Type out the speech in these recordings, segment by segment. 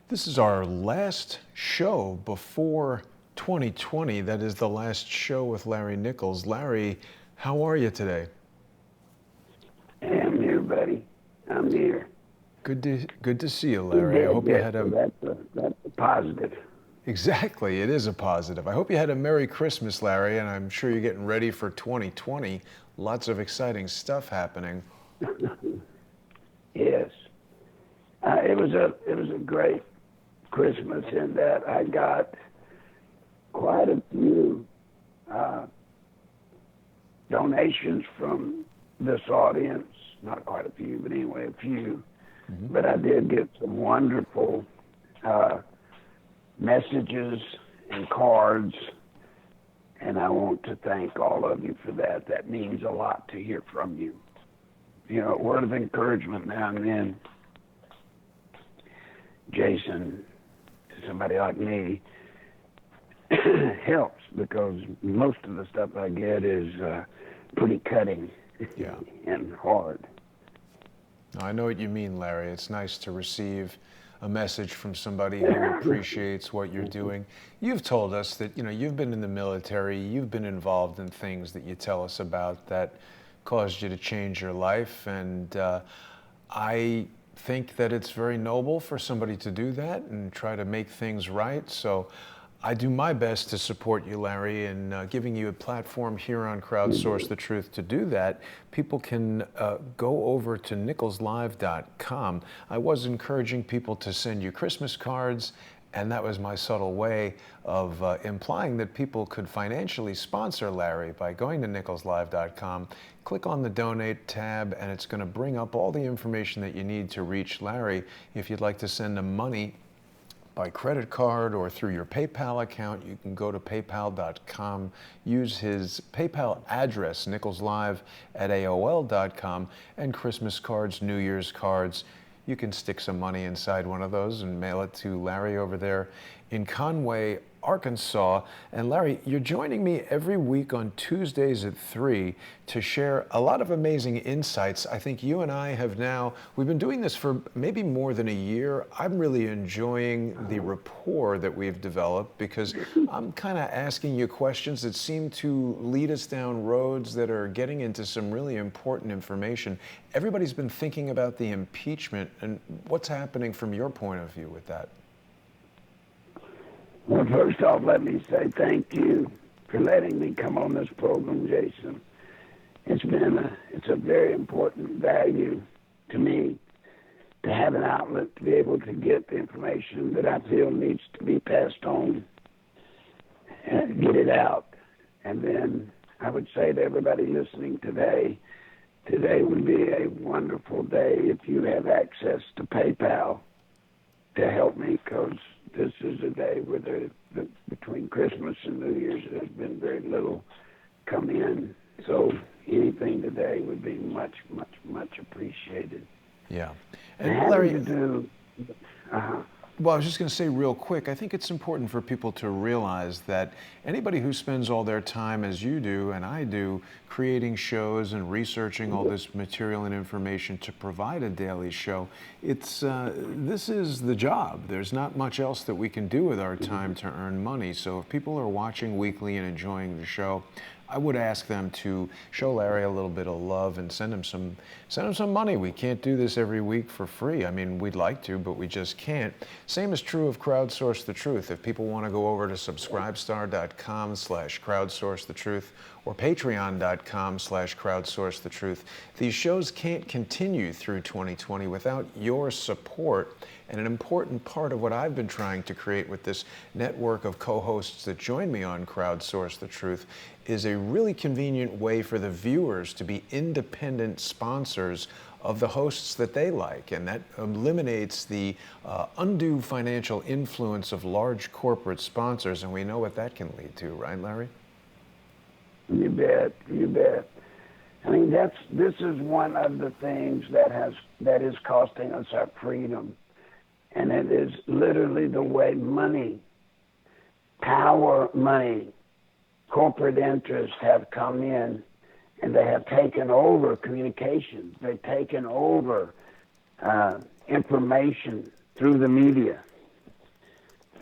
This is our last show before 2020. That is the last show with Larry Nichols. Larry, how are you today? Hey, I'm here, buddy. I'm here. Good to see you, Larry. I hope you had a... That's a positive. Exactly, it is a positive. I hope you had a Merry Christmas, Larry, and I'm sure you're getting ready for 2020. Lots of exciting stuff happening. Yes. It was a great Christmas in that I got quite a few donations from this audience. Not quite a few, but anyway, a few. Mm-hmm. But I did get some wonderful messages and cards, and I want to thank all of you for that. That means a lot to hear from you. You know, a word of encouragement now and then, Jason, to somebody like me, helps, because most of the stuff I get is pretty cutting and hard. I know what you mean, Larry. It's nice to receive a message from somebody who appreciates what you're doing. You've told us that, you know, you've been in the military, you've been involved in things that you tell us about that caused you to change your life, and I think that it's very noble for somebody to do that and try to make things right. So I do my best to support you, Larry, in giving you a platform here on Crowdsource the Truth to do that. People can go over to nicholslive.com. I was encouraging people to send you Christmas cards, and that was my subtle way of implying that people could financially sponsor Larry by going to nicholslive.com. Click on the Donate tab, and it's going to bring up all the information that you need to reach Larry. If you'd like to send him money by credit card or through your PayPal account, you can go to paypal.com, use his PayPal address, nicholslive@aol.com, and Christmas cards, New Year's cards. You can stick some money inside one of those and mail it to Larry over there in Conway, Arkansas. And Larry, you're joining me every week on Tuesdays at 3 to share a lot of amazing insights. I think you and I we've been doing this for maybe more than a year. I'm really enjoying the rapport that we've developed, because I'm kind of asking you questions that seem to lead us down roads that are getting into some really important information. Everybody's been thinking about the impeachment, and what's happening from your point of view with that? Well, first off, let me say thank you for letting me come on this program, Jason. It's a very important value to me to have an outlet to be able to get the information that I feel needs to be passed on and get it out. And then I would say to everybody listening today would be a wonderful day if you have access to PayPal to help me, because this is a day where between Christmas and New Year's there's been very little come in. So anything today would be much, much, much appreciated. Yeah. And Larry, Well, I was just going to say real quick, I think it's important for people to realize that anybody who spends all their time, as you do and I do, creating shows and researching all this material and information to provide a daily show, this is the job. There's not much else that we can do with our time to earn money. So if people are watching weekly and enjoying the show, I would ask them to show Larry a little bit of love and send him some money. We can't do this every week for free. I mean, we'd like to, but we just can't. Same is true of Crowdsource the Truth. If people want to go over to subscribestar.com/crowdsourcethetruth or patreon.com/crowdsourcethetruth, these shows can't continue through 2020 without your support. And an important part of what I've been trying to create with this network of co-hosts that join me on Crowdsource the Truth is a really convenient way for the viewers to be independent sponsors of the hosts that they like. And that eliminates the undue financial influence of large corporate sponsors. And we know what that can lead to, right, Larry? You bet. I mean, this is one of the things that is costing us our freedom. And it is literally the way money, power, money, corporate interests have come in, and they have taken over communications. They've taken over information through the media.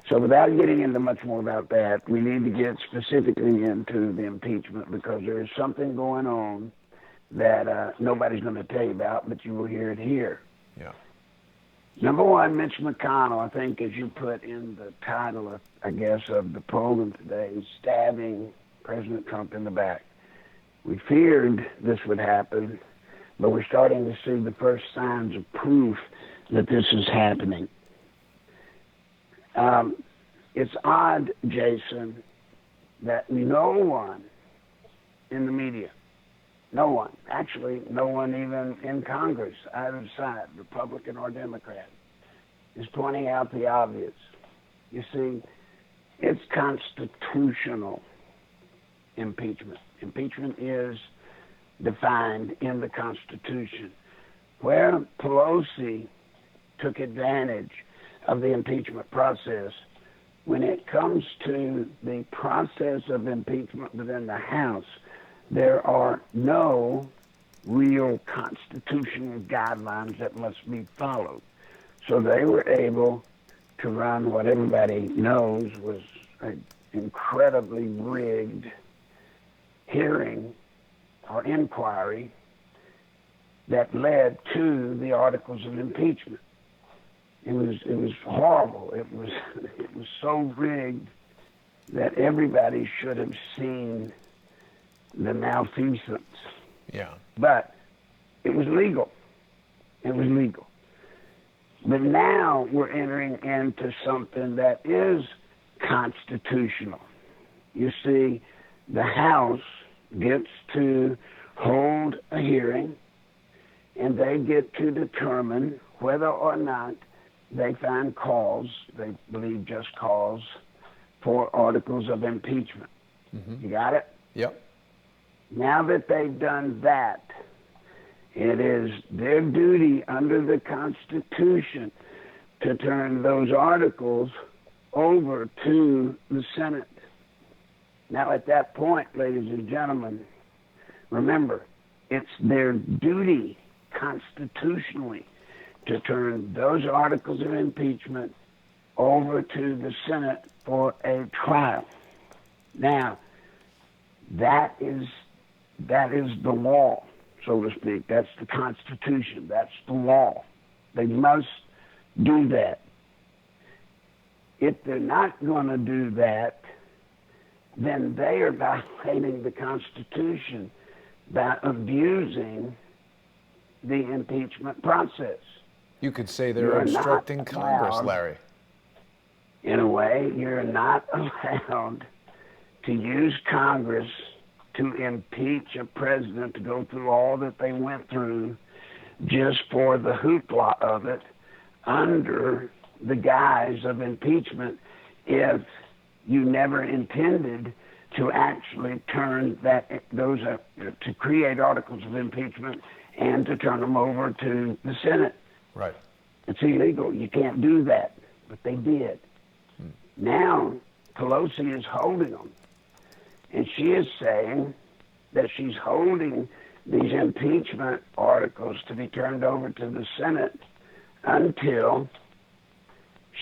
So without getting into much more about that, we need to get specifically into the impeachment, because there is something going on that nobody's going to tell you about, but you will hear it here. Yeah. Number one, Mitch McConnell, I think, as you put in the title, I guess, of the program today, is stabbing President Trump in the back. We feared this would happen, but we're starting to see the first signs of proof that this is happening. It's odd, Jason, that no one in the media, no one, actually no one even in Congress, either side, Republican or Democrat, is pointing out the obvious. You see, it's constitutional impeachment. Impeachment is defined in the Constitution. Where Pelosi took advantage of the impeachment process, when it comes to the process of impeachment within the House, there are no real constitutional guidelines that must be followed. So they were able to run what everybody knows was an incredibly rigged hearing or inquiry that led to the articles of impeachment. It was horrible. It was so rigged that everybody should have seen the malfeasance. Yeah. But it was legal. It was legal. But now we're entering into something that is constitutional. You see, the House gets to hold a hearing, and they get to determine whether or not they find cause, they believe just cause, for articles of impeachment. Mm-hmm. You got it? Yep. Now that they've done that, it is their duty under the Constitution to turn those articles over to the Senate. Now, at that point, ladies and gentlemen, remember, it's their duty constitutionally to turn those articles of impeachment over to the Senate for a trial. Now, that is the law, so to speak. That's the Constitution. That's the law. They must do that. If they're not going to do that, then they are violating the Constitution by abusing the impeachment process. You could say they're obstructing Congress, Larry. In a way, you're not allowed to use Congress to impeach a president, to go through all that they went through just for the hoopla of it under the guise of impeachment, if you never intended to actually turn those to create articles of impeachment and to turn them over to the Senate. Right. It's illegal. You can't do that. But they did. Now, Pelosi is holding them. And she is saying that she's holding these impeachment articles to be turned over to the Senate until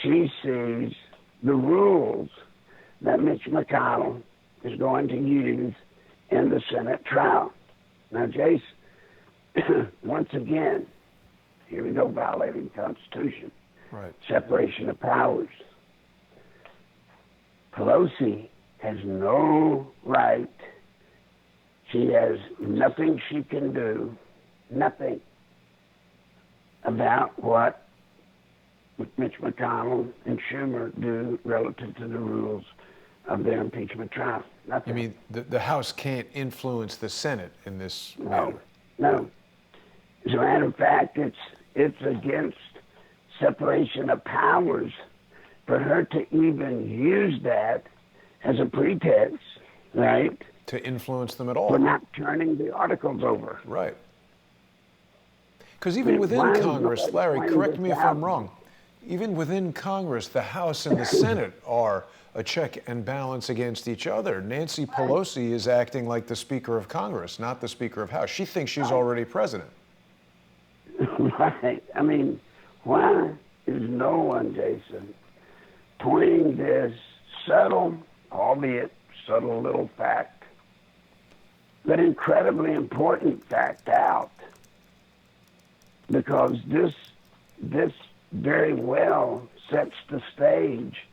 she sees the rules that Mitch McConnell is going to use in the Senate trial. Now, Jason, once again, here we go, violating the Constitution. Right. Separation of powers. Pelosi has no right. She has nothing she can do, nothing, about what Mitch McConnell and Schumer do relative to the rules of their impeachment trial. Nothing. You mean the House can't influence the Senate in this matter? No. As a matter of fact, it's against separation of powers for her to even use that as a pretext, right? To influence them at all. For not turning the articles over. Right. Because even within Congress, Larry, correct me if I'm wrong, even within Congress, the House and the Senate are a check and balance against each other. Nancy Pelosi is acting like the Speaker of Congress, not the Speaker of House. She thinks she's already president. Right. I mean, why is no one, Jason, pointing this subtle, albeit subtle little fact, but incredibly important fact out, because this very well sets the stage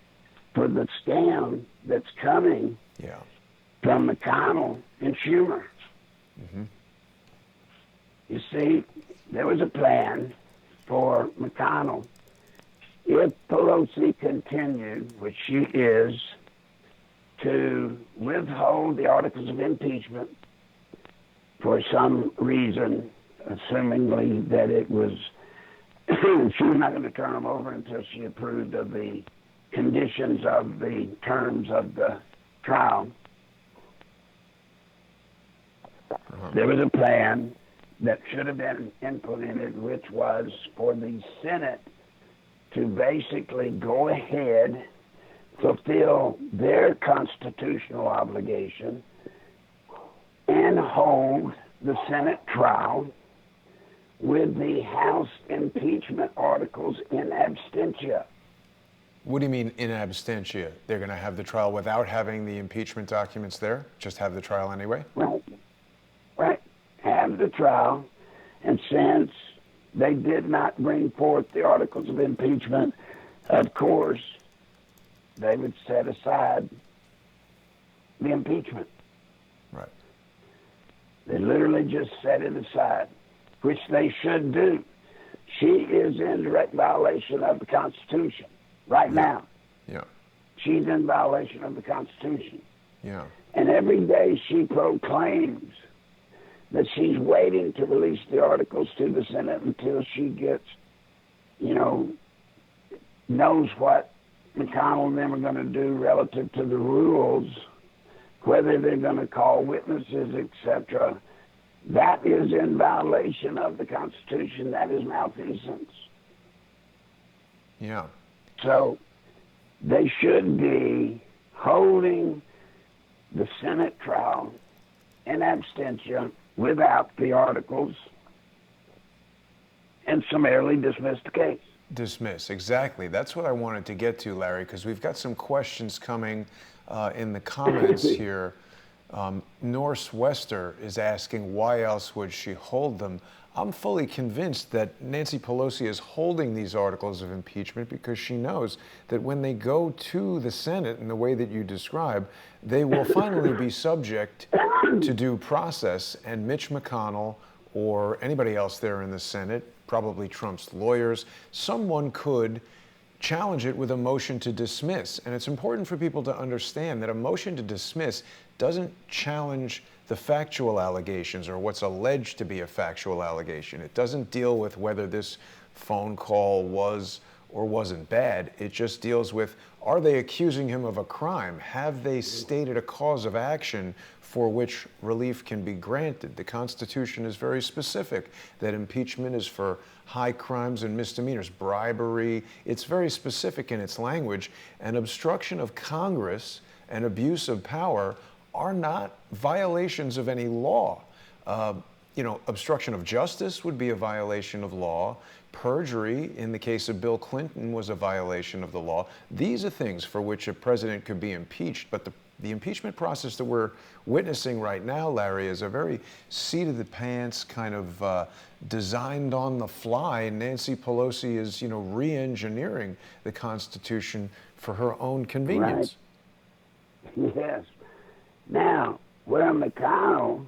for the scam that's coming from McConnell and Schumer. Mm-hmm. You see, there was a plan for McConnell. If Pelosi continued, which she is, to withhold the articles of impeachment for some reason, assumingly that it was, she was not going to turn them over until she approved of the conditions of the terms of the trial. There was a plan that should have been implemented, which was for the Senate to basically go ahead, fulfill their constitutional obligation, and hold the Senate trial with the House impeachment articles in absentia. What do you mean in absentia? They're going to have the trial without having the impeachment documents there? Just have the trial anyway? Well, right. Have the trial, and since they did not bring forth the articles of impeachment, of course, they would set aside the impeachment. Right. They literally just set it aside, which they should do. She is in direct violation of the Constitution right now. Yeah. She's in violation of the Constitution. Yeah. And every day she proclaims that she's waiting to release the articles to the Senate until she gets, knows what McConnell and them are going to do relative to the rules, whether they're going to call witnesses, etc. That is in violation of the Constitution. That is malfeasance. Yeah. So they should be holding the Senate trial in absentia without the articles and summarily dismiss the case. Dismiss, exactly. That's what I wanted to get to, Larry, because we've got some questions coming in the comments here. Norse Wester is asking, why else would she hold them? I'm fully convinced that Nancy Pelosi is holding these articles of impeachment because she knows that when they go to the Senate in the way that you describe, they will finally be subject to due process, and Mitch McConnell or anybody else there in the Senate, probably Trump's lawyers, someone could challenge it with a motion to dismiss. And it's important for people to understand that a motion to dismiss doesn't challenge the factual allegations or what's alleged to be a factual allegation. It doesn't deal with whether this phone call was or wasn't bad. It just deals with, are they accusing him of a crime? Have they stated a cause of action for which relief can be granted? The Constitution is very specific that impeachment is for high crimes and misdemeanors, bribery. It's very specific in its language, and obstruction of Congress and abuse of power are not violations of any law. Obstruction of justice would be a violation of law. Perjury, in the case of Bill Clinton, was a violation of the law. These are things for which a president could be impeached, but the impeachment process that we're witnessing right now, Larry, is a very seat-of-the-pants kind of designed on the fly. Nancy Pelosi is, re-engineering the Constitution for her own convenience. Right. Yes. Now, where McConnell,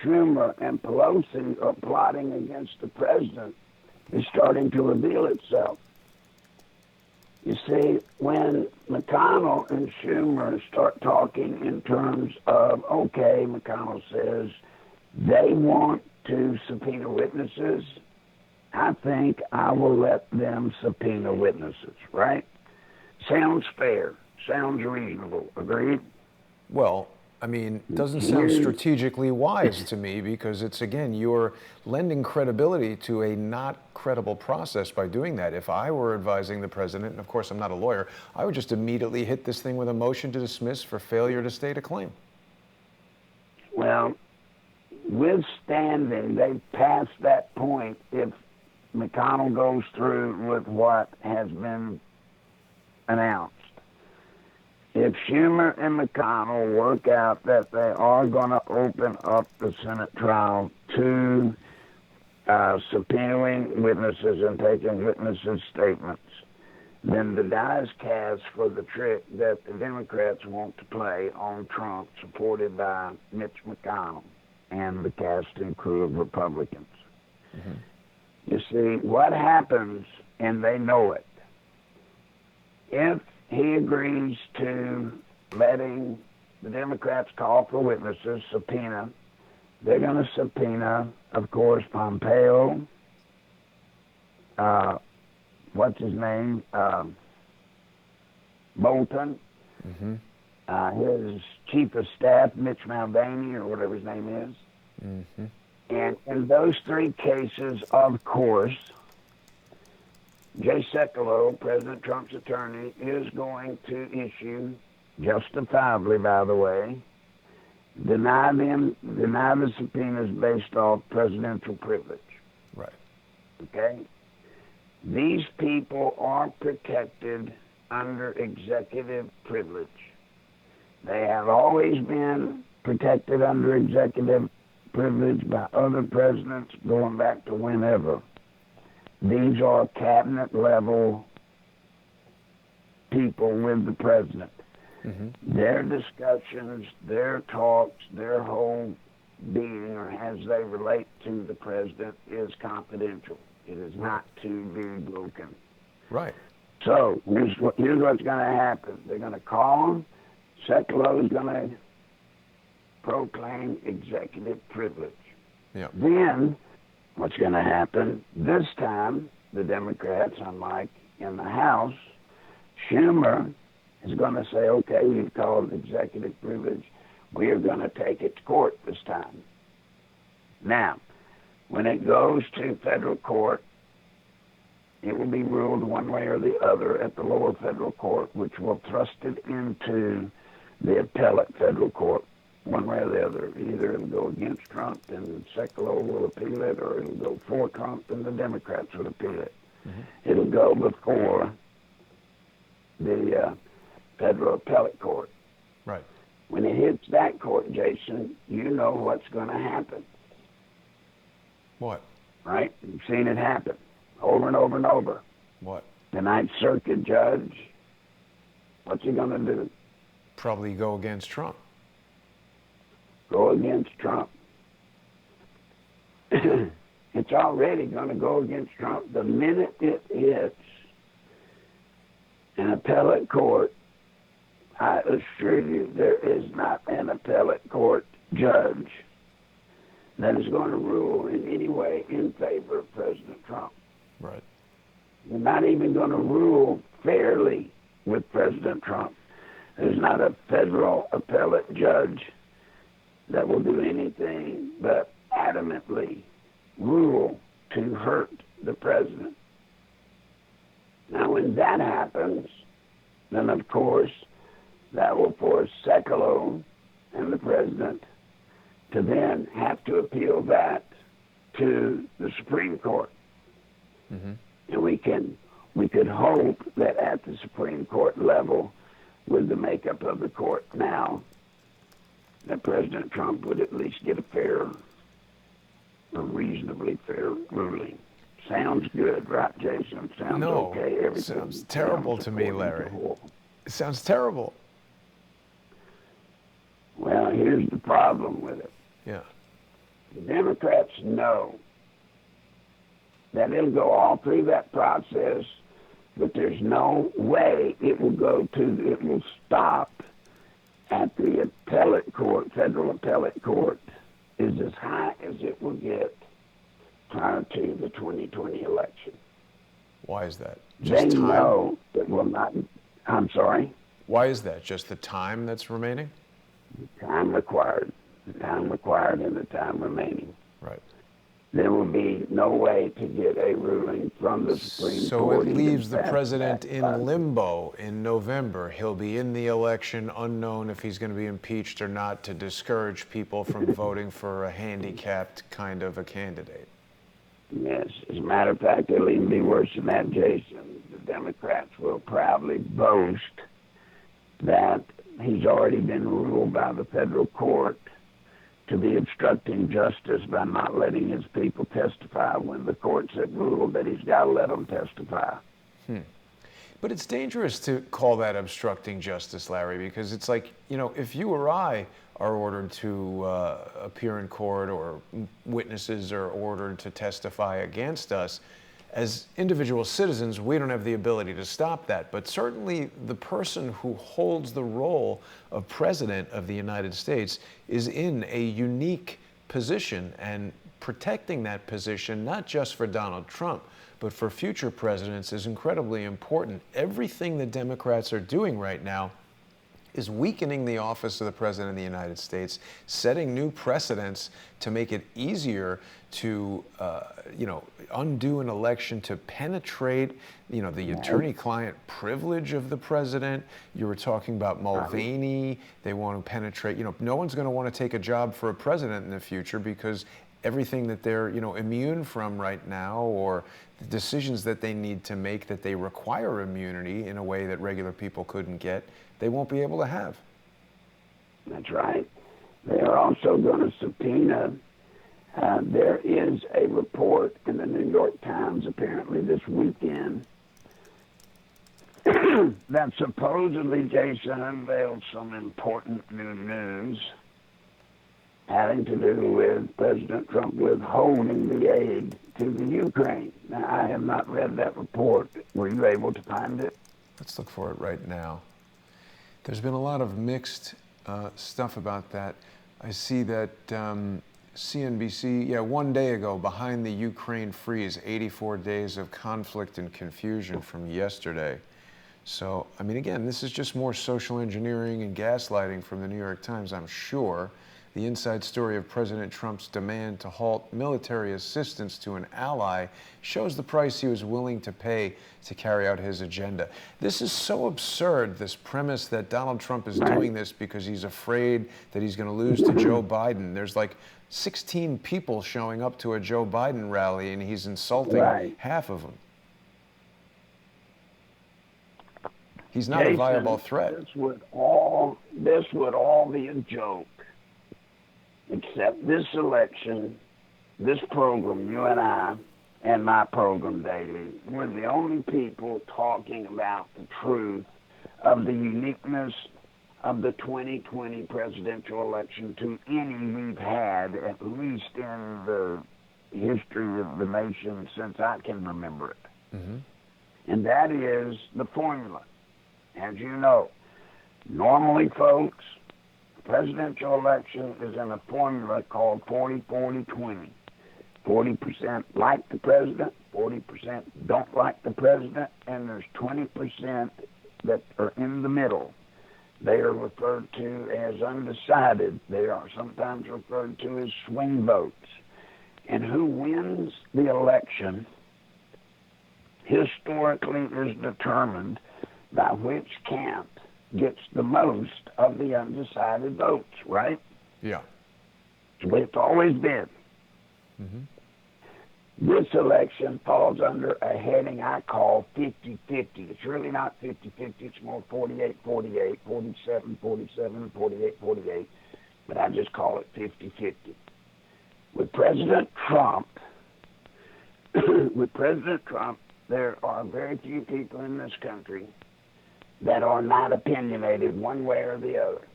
Schumer, and Pelosi are plotting against the president is starting to reveal itself. You see, when McConnell and Schumer start talking in terms of, okay, McConnell says they want to subpoena witnesses, I think I will let them subpoena witnesses, right? Sounds fair. Sounds reasonable. Agreed? Well, I mean, doesn't sound strategically wise to me, because it's, again, you're lending credibility to a not credible process by doing that. If I were advising the president, and of course I'm not a lawyer, I would just immediately hit this thing with a motion to dismiss for failure to state a claim. Well, withstanding, they've passed that point if McConnell goes through with what has been announced. If Schumer and McConnell work out that they are going to open up the Senate trial to subpoenaing witnesses and taking witnesses' statements, then the die is cast for the trick that the Democrats want to play on Trump, supported by Mitch McConnell and the cast and crew of Republicans. Mm-hmm. You see, what happens, and they know it, if he agrees to letting the Democrats call for witnesses, subpoena, they're going to subpoena, of course, Pompeo, what's his name, Bolton, his chief of staff, Mitch Mulvaney, or whatever his name is. Mm-hmm. And in those three cases, of course, Jay Sekulow, President Trump's attorney, is going to issue, justifiably, by the way, deny the subpoenas based off presidential privilege. Right. Okay? These people are protected under executive privilege. They have always been protected under executive privilege by other presidents going back to whenever. These are cabinet-level people with the president. Mm-hmm. Their discussions, their talks, their whole being, or as they relate to the president, is confidential. It is not to be broken. Right. So here's what's going to happen. They're going to call him. Sekulow is going to proclaim executive privilege. Yep. Then what's going to happen, this time, the Democrats, unlike in the House, Schumer is going to say, okay, you've called executive privilege. We are going to take it to court this time. Now, when it goes to federal court, it will be ruled one way or the other at the lower federal court, which will thrust it into the appellate federal court, one way or the other. Either it'll go against Trump and Sekulow will appeal it, or it'll go for Trump and the Democrats will appeal it. Mm-hmm. It'll go before the federal appellate court. Right. When it hits that court, Jason, you know what's going to happen. What? Right? You've seen it happen over and over and over. What? The Ninth Circuit judge, what's he going to do? Probably go against Trump. Go against Trump. It's already going to go against Trump. The minute it hits an appellate court, I assure you there is not an appellate court judge that is going to rule in any way in favor of President Trump. Right. They're not even going to rule fairly with President Trump. There's not a federal appellate judge that will do anything but adamantly rule to hurt the president. Now, when that happens, then of course that will force Sekulow and the president to then have to appeal that to the Supreme Court. Mm-hmm. And we could hope that at the Supreme Court level, with the makeup of the court now, that President Trump would at least get a reasonably fair ruling. Sounds good, right, Jason? Sounds okay. Everything sounds terrible to me, Larry. It sounds terrible. Well, here's the problem with it. Yeah. The Democrats know that it'll go all through that process, but there's no way it will stop at the appellate court. Federal appellate court is as high as it will get prior to the 2020 election. Why is that? They know it will not. I'm sorry? Why is that? Just the time that's remaining? The time required and the time remaining. Right. There will be no way to get a ruling from the Supreme Court. So it leaves the president in limbo in November. He'll be in the election unknown if he's going to be impeached or not, to discourage people from voting for a handicapped kind of a candidate. Yes, as a matter of fact, it'll even be worse than that, Jason. The Democrats will proudly boast that he's already been ruled by the federal court to be obstructing justice by not letting his people testify when the courts have ruled that he's got to let them testify. But it's dangerous to call that obstructing justice, Larry, because it's like, if you or I are ordered to appear in court, or witnesses are ordered to testify against us, as individual citizens, we don't have the ability to stop that. But certainly the person who holds the role of President of the United States is in a unique position, and protecting that position, not just for Donald Trump, but for future presidents, is incredibly important. Everything the Democrats are doing right now is weakening the office of the President of the United States, setting new precedents to make it easier to, undo an election, to penetrate, the attorney-client privilege of the President. You were talking about Mulvaney. They want to penetrate, no one's going to want to take a job for a president in the future because everything that they're, immune from right now, or the decisions that they need to make that they require immunity in a way that regular people couldn't get, they won't be able to have. That's right. They are also going to subpoena. There is a report in the New York Times apparently this weekend that supposedly, Jason, unveiled some important new news having to do with President Trump withholding the aid to the Ukraine. Now, I have not read that report. Were you able to find it? Let's look for it right now. There's been a lot of mixed stuff about that. I see that CNBC, one day ago, behind the Ukraine freeze, 84 days of conflict and confusion from yesterday. So, again, this is just more social engineering and gaslighting from the New York Times, I'm sure. The inside story of President Trump's demand to halt military assistance to an ally shows the price he was willing to pay to carry out his agenda. This is so absurd, this premise that Donald Trump is doing this because he's afraid that he's going to lose to Joe Biden. There's like 16 people showing up to a Joe Biden rally, and he's insulting half of them. He's not a viable threat. This would all be a joke. Except this election, this program, you and I, and my program daily, we're the only people talking about the truth of the uniqueness of the 2020 presidential election to any we've had, at least in the history of the nation since I can remember it. Mm-hmm. And that is the formula. As you know, normally, folks, presidential election is in a formula called 40-40-20. 40% like the president, 40% don't like the president, and there's 20% that are in the middle. They are referred to as undecided. They are sometimes referred to as swing votes. And who wins the election historically is determined by which camp gets the most of the undecided votes, right? Yeah. It's the way it's always been. Mm-hmm. This election falls under a heading I call 50-50. It's really not 50-50. It's more 48-48, 47-47, 48-48. But I just call it 50-50. With President Trump, there are very few people in this country that are not opinionated one way or the other.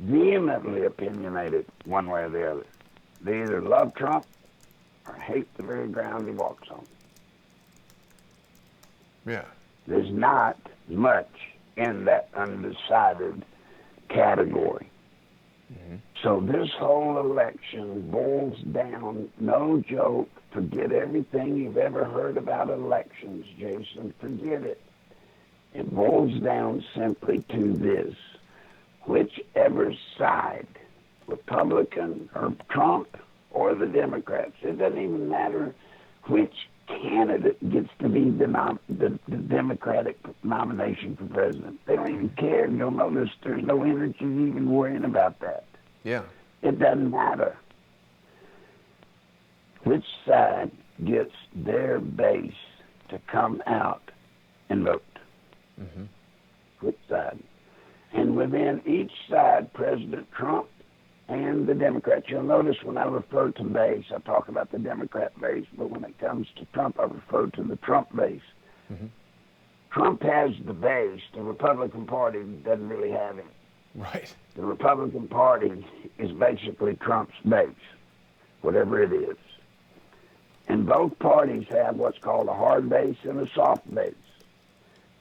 Vehemently opinionated one way or the other. They either love Trump or hate the very ground he walks on. Yeah. There's not much in that undecided category. Mm-hmm. So this whole election boils down, no joke, forget everything you've ever heard about elections, Jason, forget it. It boils down simply to this. Whichever side, Republican or Trump or the Democrats, it doesn't even matter which candidate gets to be the Democratic nomination for president. They don't even care. You'll notice there's no energy even worrying about that. Yeah. It doesn't matter which side gets their base to come out and vote. Mm-hmm. Which side? And within each side, President Trump and the Democrats, you'll notice when I refer to base, I talk about the Democrat base, but when it comes to Trump, I refer to the Trump base. Mm-hmm. Trump has the base. The Republican Party doesn't really have it. Right. The Republican Party is basically Trump's base, whatever it is. And both parties have what's called a hard base and a soft base.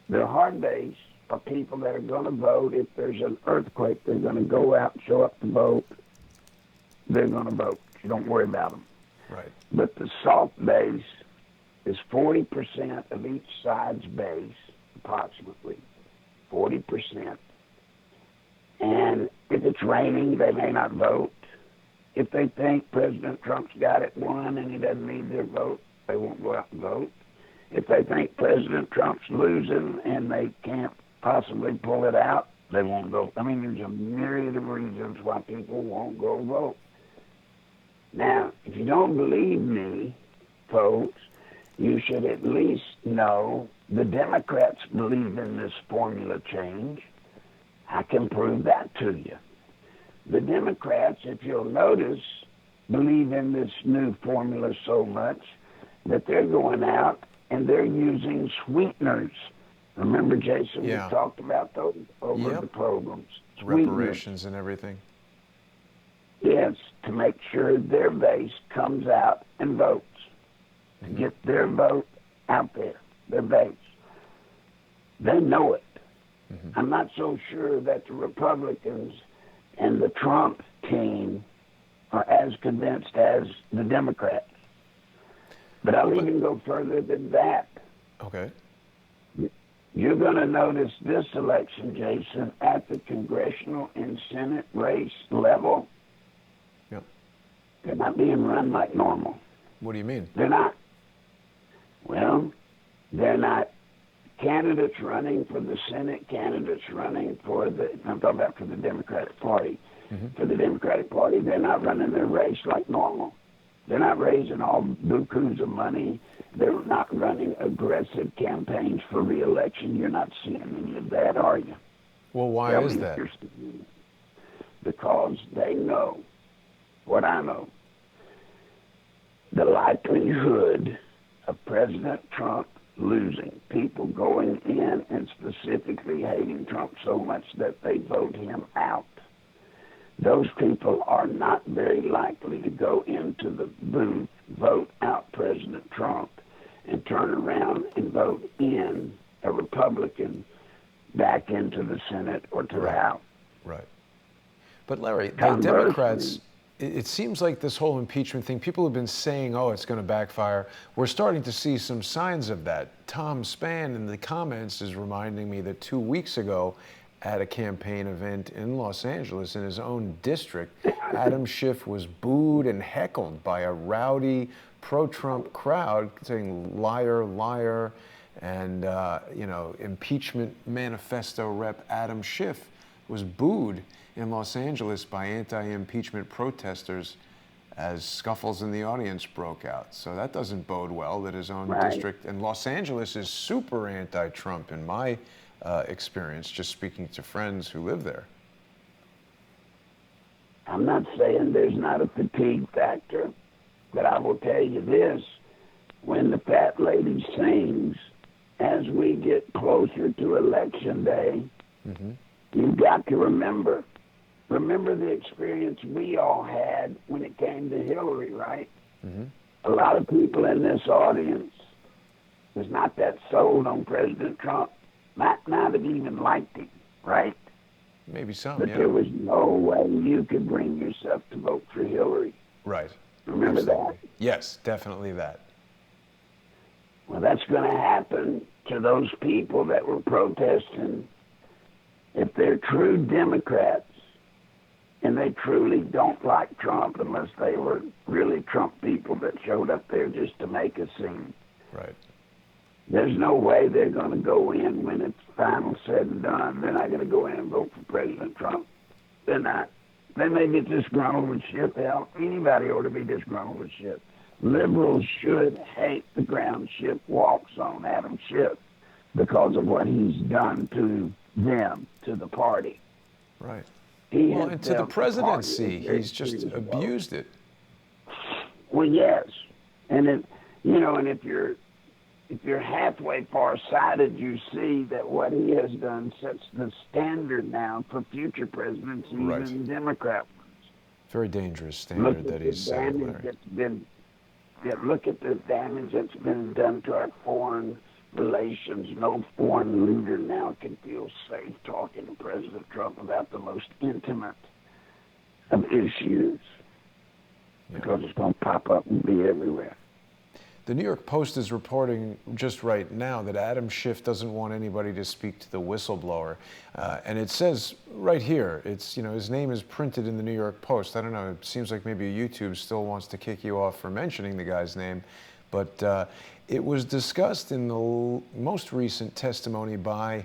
The hard base are people that are going to vote. If there's an earthquake, they're going to go out and show up to vote. They're going to vote. You don't worry about them. Right. But the soft base is 40% of each side's base, approximately 40%. And if it's raining, they may not vote. If they think President Trump's got it won and he doesn't need their vote, they won't go out and vote. If they think President Trump's losing and they can't possibly pull it out, they won't vote. I mean, there's a myriad of reasons why people won't go vote. Now, if you don't believe me, folks, you should at least know the Democrats believe in this formula change. I can prove that to you. The Democrats, if you'll notice, believe in this new formula so much that they're going out and they're using sweeteners. Remember, Jason, Yeah. we talked about those over Yep. the programs. Reparations and everything. Yes, to make sure their base comes out and votes, to get their vote out there, their base. They know it. Mm-hmm. I'm not so sure that the Republicans and the Trump team are as convinced as the Democrats. But I'll even go further than that. Okay. You're going to notice this election, Jason, at the congressional and Senate race level, Yep. they're not being run like normal. What do you mean? They're not. Well, they're not candidates running for the Senate, candidates running for I'm talking about for the Democratic Party. Mm-hmm. For the Democratic Party, they're not running their race like normal. They're not raising all bukus of money. They're not running aggressive campaigns for re-election. You're not seeing any of that, are you? Well, why Tell is me if that? you're seeing it. Because they know what I know. The likelihood of President Trump losing, people going in and specifically hating Trump so much that they vote him out. Those people are not very likely to go into the booth, vote out President Trump, and turn around and vote in a Republican back into the Senate or to the House. Right. But Larry, the Conversely, Democrats, it seems like this whole impeachment thing, people have been saying, oh, it's going to backfire. We're starting to see some signs of that. Tom Spann in the comments is reminding me that 2 weeks ago at a campaign event in Los Angeles in his own district, Adam Schiff was booed and heckled by a rowdy pro-Trump crowd saying liar, liar, and impeachment manifesto rep Adam Schiff was booed in Los Angeles by anti-impeachment protesters as scuffles in the audience broke out. So that doesn't bode well that his own district, and Los Angeles is super anti-Trump in my experience, just speaking to friends who live there. I'm not saying there's not a fatigue factor, but I will tell you this, when the fat lady sings, as we get closer to election day, you've got to remember the experience we all had when it came to Hillary, right? A lot of people in this audience was not that sold on President Trump, might not have even liked him, right? Maybe some, But yeah. there was no way you could bring yourself to vote for Hillary. Right. Remember Absolutely. that? Yes, definitely that. Well, that's going to happen to those people that were protesting. If they're true Democrats and they truly don't like Trump, unless they were really Trump people that showed up there just to make a scene, Right. there's no way they're going to go in when it's final said and done. They're not going to go in and vote for President Trump. They're not. They may get disgruntled with shit. Hell, anybody ought to be disgruntled with shit. Liberals should hate the ground Schiff walks on, Adam Schiff, because of what he's done to them, to the party. Right. He Well, has and to the dealt presidency, party he's just very abused it. well, yes, and and if you're halfway far-sighted, you see that what he has done sets the standard now for future presidents, even Right. Democrat ones. Very dangerous standard that he's set, Larry. Look at the damage that's been done to our foreign relations. No foreign leader now can feel safe talking to President Trump about the most intimate of issues because it's going to pop up and be everywhere. The New York Post is reporting just right now that Adam Schiff doesn't want anybody to speak to the whistleblower. And it says right here, his name is printed in the New York Post. I don't know, it seems like maybe YouTube still wants to kick you off for mentioning the guy's name. But it was discussed in the most recent testimony by,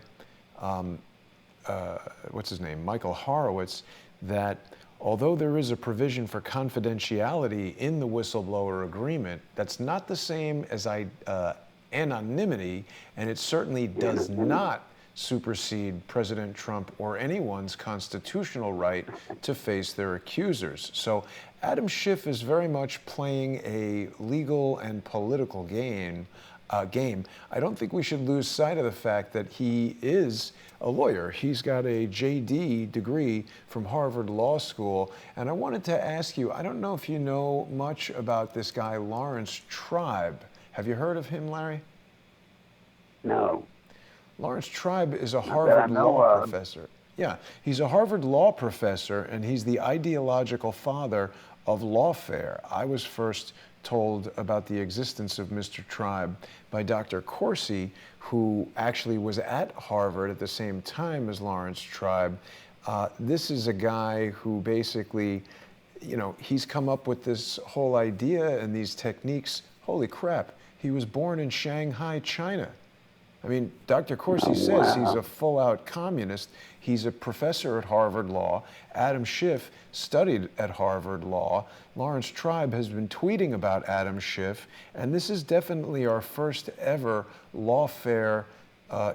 what's his name, Michael Horowitz, that although there is a provision for confidentiality in the whistleblower agreement, that's not the same as anonymity, and it certainly does not supersede President Trump or anyone's constitutional right to face their accusers. So Adam Schiff is very much playing a legal and political game. I don't think we should lose sight of the fact that he is a lawyer. He's got a JD degree from Harvard Law School. And I wanted to ask you, I don't know if you know much about this guy, Lawrence Tribe. Have you heard of him, Larry? No. Lawrence Tribe is a Harvard law professor. Yeah, he's a Harvard law professor, and he's the ideological father of Lawfare. I was first told about the existence of Mr. Tribe by Dr. Corsi, who actually was at Harvard at the same time as Lawrence Tribe. This is a guy who basically, he's come up with this whole idea and these techniques. Holy crap, he was born in Shanghai, China. I mean, Dr. Corsi says he's a full-out communist. He's a professor at Harvard Law. Adam Schiff studied at Harvard Law. Lawrence Tribe has been tweeting about Adam Schiff, and this is definitely our first ever lawfare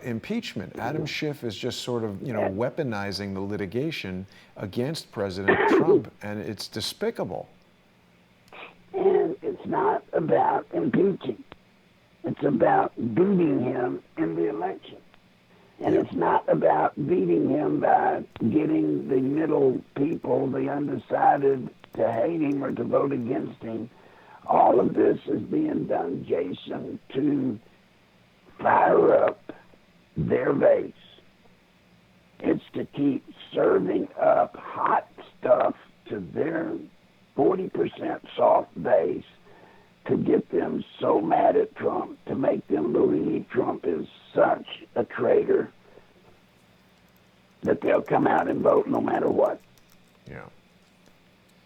impeachment. Adam Schiff is just sort of, weaponizing the litigation against President Trump, and it's despicable. And it's not about impeaching. It's about beating him in the election. And it's not about beating him by getting the middle people, the undecided, to hate him or to vote against him. All of this is being done, Jason, to fire up their base. It's to keep serving up hot stuff to their 40% soft base, to get them so mad at Trump, to make them believe Trump is such a traitor that they'll come out and vote no matter what. Yeah.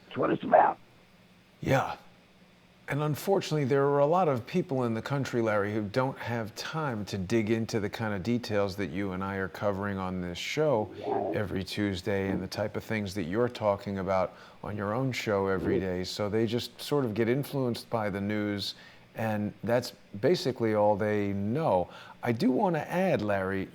That's what it's about. Yeah. And unfortunately, there are a lot of people in the country, Larry, who don't have time to dig into the kind of details that you and I are covering on this show every Tuesday and the type of things that you're talking about on your own show every day. So they just sort of get influenced by the news, and that's basically all they know. I do want to add, Larry,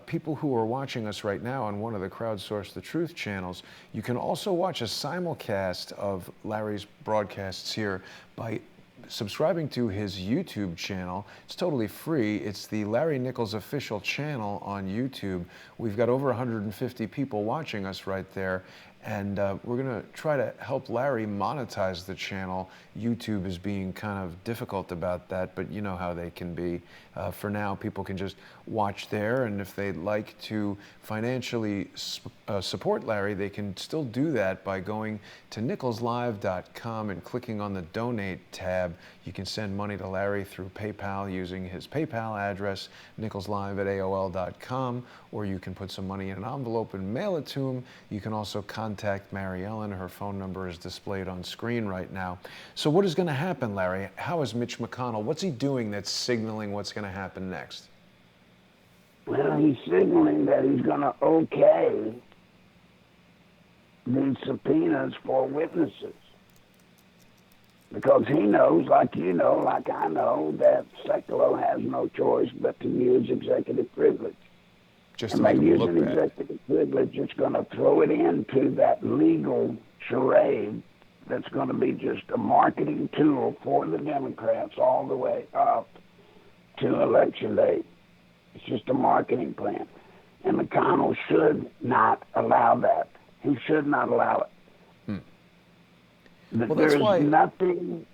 people who are watching us right now on one of the Crowdsource the Truth channels, you can also watch a simulcast of Larry's broadcasts here by subscribing to his YouTube channel. It's totally free. It's the Larry Nichols official channel on YouTube. We've got over 150 people watching us right there. And we're going to try to help Larry monetize the channel. YouTube is being kind of difficult about that, but you know how they can be. For now, people can just watch there, and if they'd like to financially support Larry, they can still do that by going to nicholslive.com and clicking on the Donate tab. You can send money to Larry through PayPal using his PayPal address, nicholslive@aol.com, or you can put some money in an envelope and mail it to him. You can also contact Mary Ellen. Her phone number is displayed on screen right now. So what is going to happen, Larry? How is Mitch McConnell? What's he doing that's signaling what's going to happen next? Well, he's signaling that he's going to okay these subpoenas for witnesses. because he knows, like you know, like I know, that Sekulow has no choice but to use executive privilege. Just to And by make him look using bad. executive privilege, it's going to throw it into that legal charade that's going to be just a marketing tool for the Democrats all the way up to election day. It's just a marketing plan. And McConnell should not allow that. He should not allow it. Well, that's There's why. nothing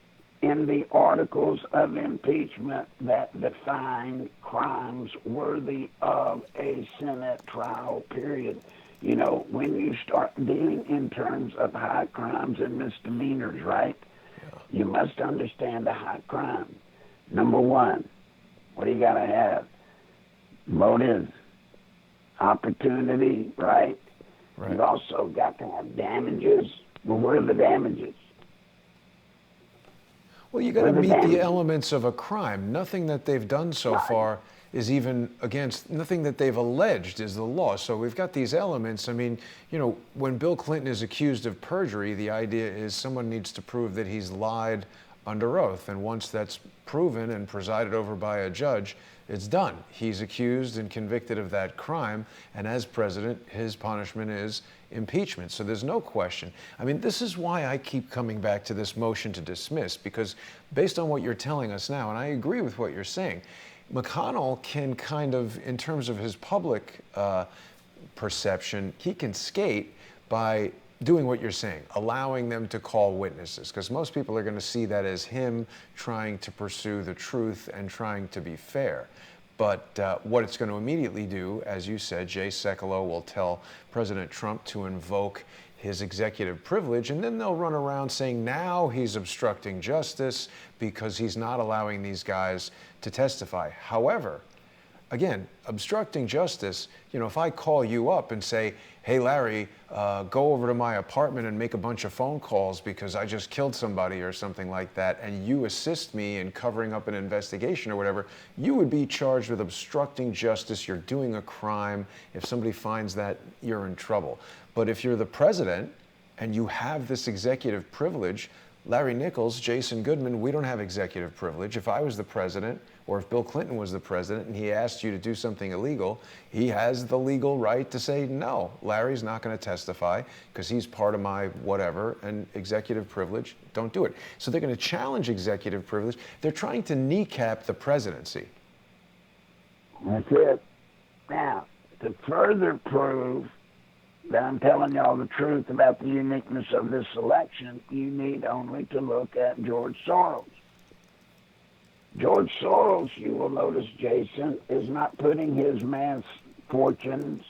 in the articles of impeachment that define crimes worthy of a Senate trial, period. You know, when you start dealing in terms of high crimes and misdemeanors, right, you must understand a high crime. Number one, what do you got to have? Motive, opportunity, right? Right. You've also got to have damages. Well, where are the damages? Well, you got to meet the elements of a crime. Nothing that they've done so far is even against, nothing that they've alleged is the law. So we've got these elements. I mean, you know, when Bill Clinton is accused of perjury, the idea is someone needs to prove that he's lied under oath. And once that's proven and presided over by a judge, it's done. He's accused and convicted of that crime. And as president, his punishment is impeachment. So there's no question. I mean, this is why I keep coming back to this motion to dismiss, because based on what you're telling us now, and I agree with what you're saying, McConnell can kind of, in terms of his public perception, he can skate by doing what you're saying, allowing them to call witnesses, because most people are going to see that as him trying to pursue the truth and trying to be fair. But what it's going to immediately do, as you said, Jay Sekulow will tell President Trump to invoke his executive privilege, and then they'll run around saying now he's obstructing justice because he's not allowing these guys to testify. However, again, obstructing justice, you know, if I call you up and say, hey, Larry, go over to my apartment and make a bunch of phone calls because I just killed somebody or something like that, and you assist me in covering up an investigation or whatever, you would be charged with obstructing justice. You're doing a crime. If somebody finds that, you're in trouble. But if you're the president and you have this executive privilege, Larry Nichols, Jason Goodman, we don't have executive privilege. If I was the president, or if Bill Clinton was the president and he asked you to do something illegal, he has the legal right to say, no, Larry's not going to testify because he's part of my whatever, and executive privilege, don't do it. So they're going to challenge executive privilege. They're trying to kneecap the presidency. That's it. Now, to further prove that I'm telling y'all the truth about the uniqueness of this election, you need only to look at George Soros. George Soros, you will notice, Jason, is not putting his mass fortunes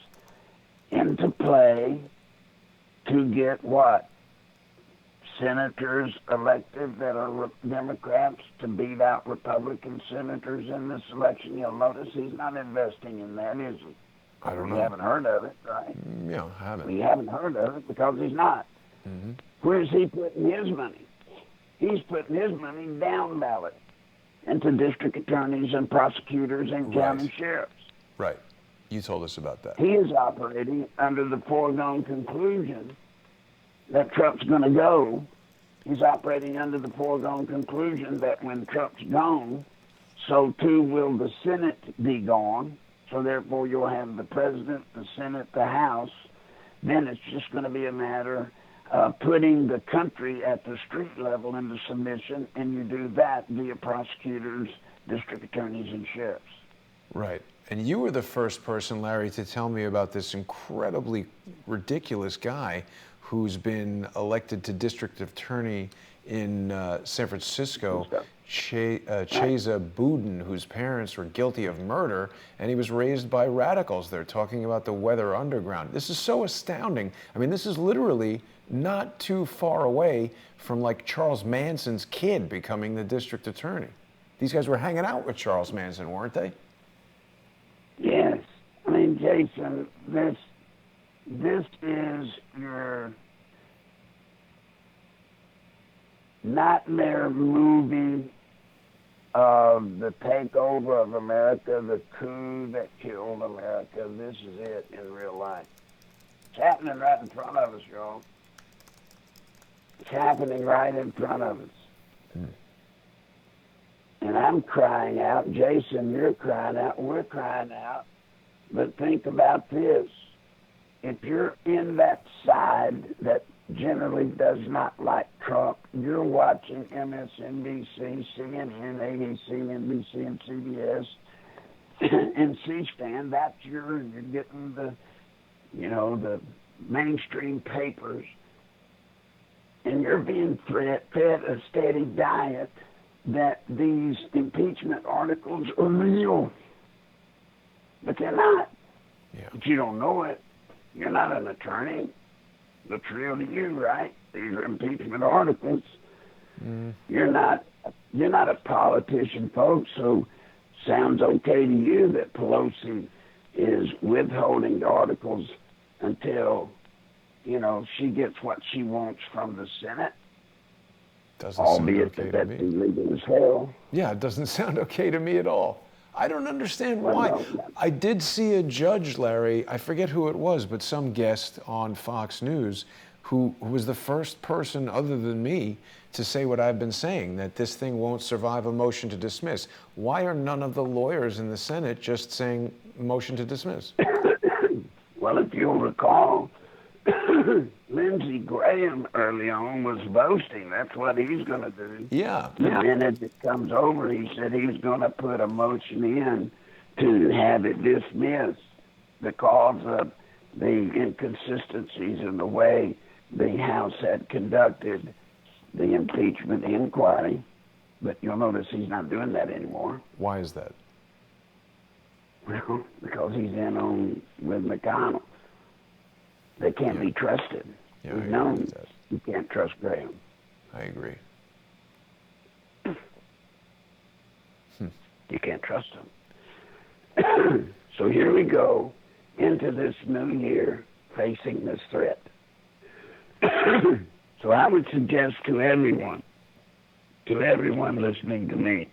into play to get what? Senators elected that are Democrats to beat out Republican senators in this election. You'll notice he's not investing in that, is he? I don't know. We haven't heard of it, right? Yeah, I haven't. We haven't heard of it because he's not. Mm-hmm. Where's he putting his money? He's putting his money down ballot into district attorneys and prosecutors and county sheriffs. Right. You told us about that. He is operating under the foregone conclusion that Trump's going to go. He's operating under the foregone conclusion that when Trump's gone, so too will the Senate be gone. So therefore you'll have the president, the Senate, the House. Then it's just going to be a matter of putting the country at the street level into submission, and you do that via prosecutors, district attorneys, and sheriffs. Right. And you were the first person, Larry, to tell me about this incredibly ridiculous guy who's been elected to district attorney in San Francisco, Chesa Boudin, whose parents were guilty of murder, and he was raised by radicals. They're talking about the Weather Underground. This is so astounding. I mean, this is literally not too far away from like Charles Manson's kid becoming the district attorney. These guys were hanging out with Charles Manson, weren't they? Yes. I mean, Jason, this is your nightmare movie of the takeover of America, the coup that killed America. This is it in real life. It's happening right in front of us, y'all. It's happening right in front of us. And I'm crying out, Jason, you're crying out, we're crying out. But think about this. If you're in that side that generally does not like Trump, you're watching MSNBC, CNN, ABC, NBC, and CBS, and C-SPAN. You're getting the mainstream papers, and you're being fed a steady diet that these impeachment articles are real. But they're not. Yeah. But you don't know it. You're not an attorney. Looks real to you, right? These are impeachment articles. You're not a politician, folks, so sounds okay to you that Pelosi is withholding the articles until, she gets what she wants from the Senate. Doesn't sound okay to that's me. illegal as hell. Yeah, it doesn't sound okay to me at all. I don't understand why. No. I did see a judge, Larry, I forget who it was, but some guest on Fox News who was the first person other than me to say what I've been saying, that this thing won't survive a motion to dismiss. Why are none of the lawyers in the Senate just saying motion to dismiss? Well, if you'll recall, Lindsey Graham early on was boasting that's what he's going to do. Yeah. The minute it comes over, he said he's going to put a motion in to have it dismissed because of the inconsistencies in the way the House had conducted the impeachment inquiry. But you'll notice he's not doing that anymore. Why is that? Well, because he's in on with McConnell. They can't be trusted. Yeah, We've I agree known with that. you can't trust Graham. I agree. You can't trust him. So here we go into this new year facing this threat. So I would suggest to everyone listening to me,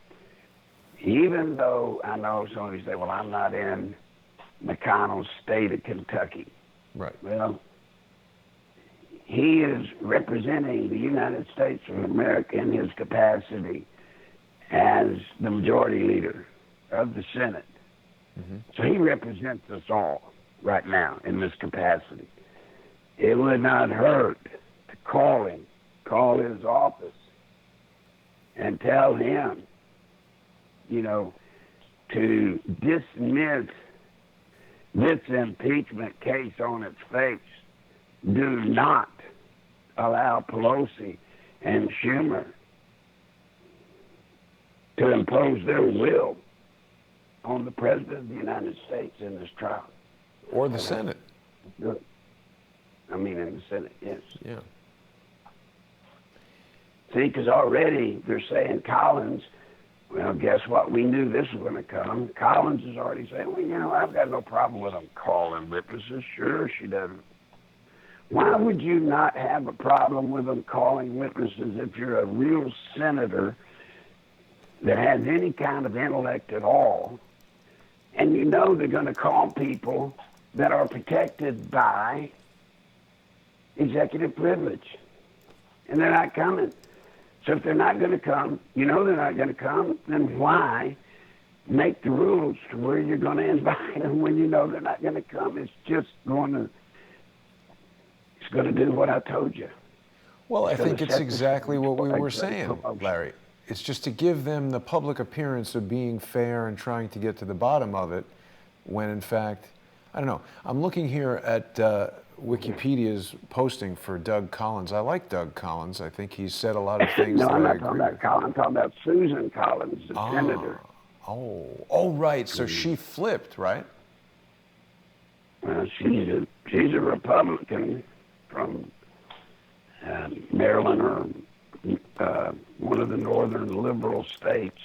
even though I know somebody say, well, I'm not in McConnell's state of Kentucky. Right. Well, he is representing the United States of America in his capacity as the majority leader of the Senate. So he represents us all right now in this capacity. It would not hurt to call his office, and tell him, to dismiss this impeachment case on its face. Do not allow Pelosi and Schumer to impose their will on the President of the United States in this trial. Or the Senate. Good. I mean, in the Senate, yes. Yeah. See, because already they're saying Collins, well, guess what? We knew this was going to come. Collins is already saying, well, I've got no problem with them calling witnesses. Sure, she doesn't. Why would you not have a problem with them calling witnesses if you're a real senator that has any kind of intellect at all, and you know they're going to call people that are protected by executive privilege, and they're not coming? So if they're not going to come, they're not going to come, then why make the rules to where you're going to invite them when you know they're not going to come? It's going to do what I told you. Well, I think it's exactly what we were saying, Larry. It's just to give them the public appearance of being fair and trying to get to the bottom of it, when in fact, I don't know. I'm looking here at Wikipedia's posting for Doug Collins. I like Doug Collins. I think he's said a lot of things that I'm I not agree talking about with. Collins. I'm talking about Susan Collins, the senator. Oh, right. So she flipped, right? Well, she's a Republican from Maryland or one of the northern liberal states.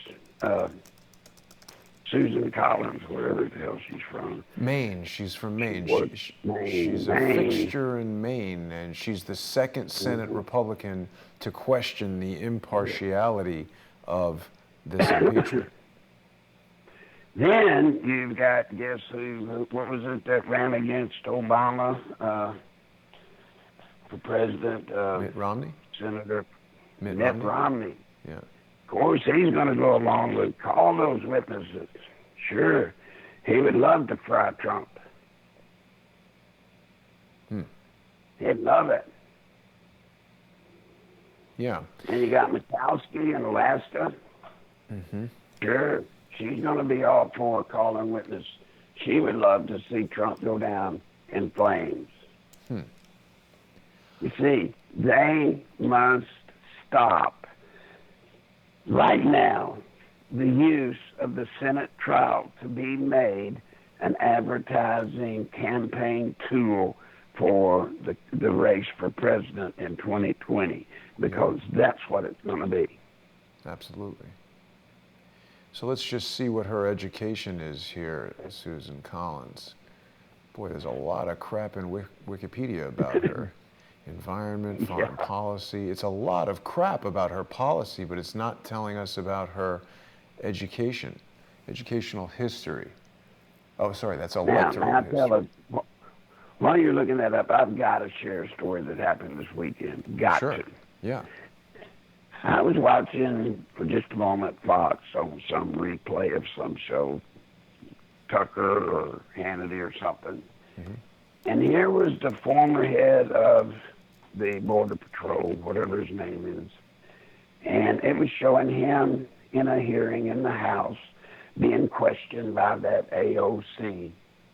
Susan Collins, wherever the hell she's from. Maine. She's from Maine. She's a Maine. fixture in Maine, and she's the second Senate Republican to question the impartiality of this impeachment. Then you've got, guess who, what was it that ran against Obama for president? Mitt Romney? Senator Mitt Romney. Yeah. Of course, he's going to go along with all those witnesses. Sure, he would love to fry Trump. He'd love it. Yeah. And you got Mikowski in Alaska. Sure, she's going to be all for calling witness. She would love to see Trump go down in flames. You see, they must stop right now the use of the Senate trial to be made an advertising campaign tool for the race for president in 2020, because that's what it's going to be. Absolutely. So let's just see what her education is here, Susan Collins. Boy, there's a lot of crap in Wikipedia about her. Environment, foreign policy. It's a lot of crap about her policy, but it's not telling us about her education, educational history. Oh, sorry, that's electoral history. While you're looking that up, I've got to share a story that happened this weekend. Got Sure. to. Yeah. I was watching, for just a moment, Fox on some replay of some show, Tucker or Hannity or something. And here was the former head of the Border Patrol, whatever his name is. And it was showing him in a hearing in the House being questioned by that AOC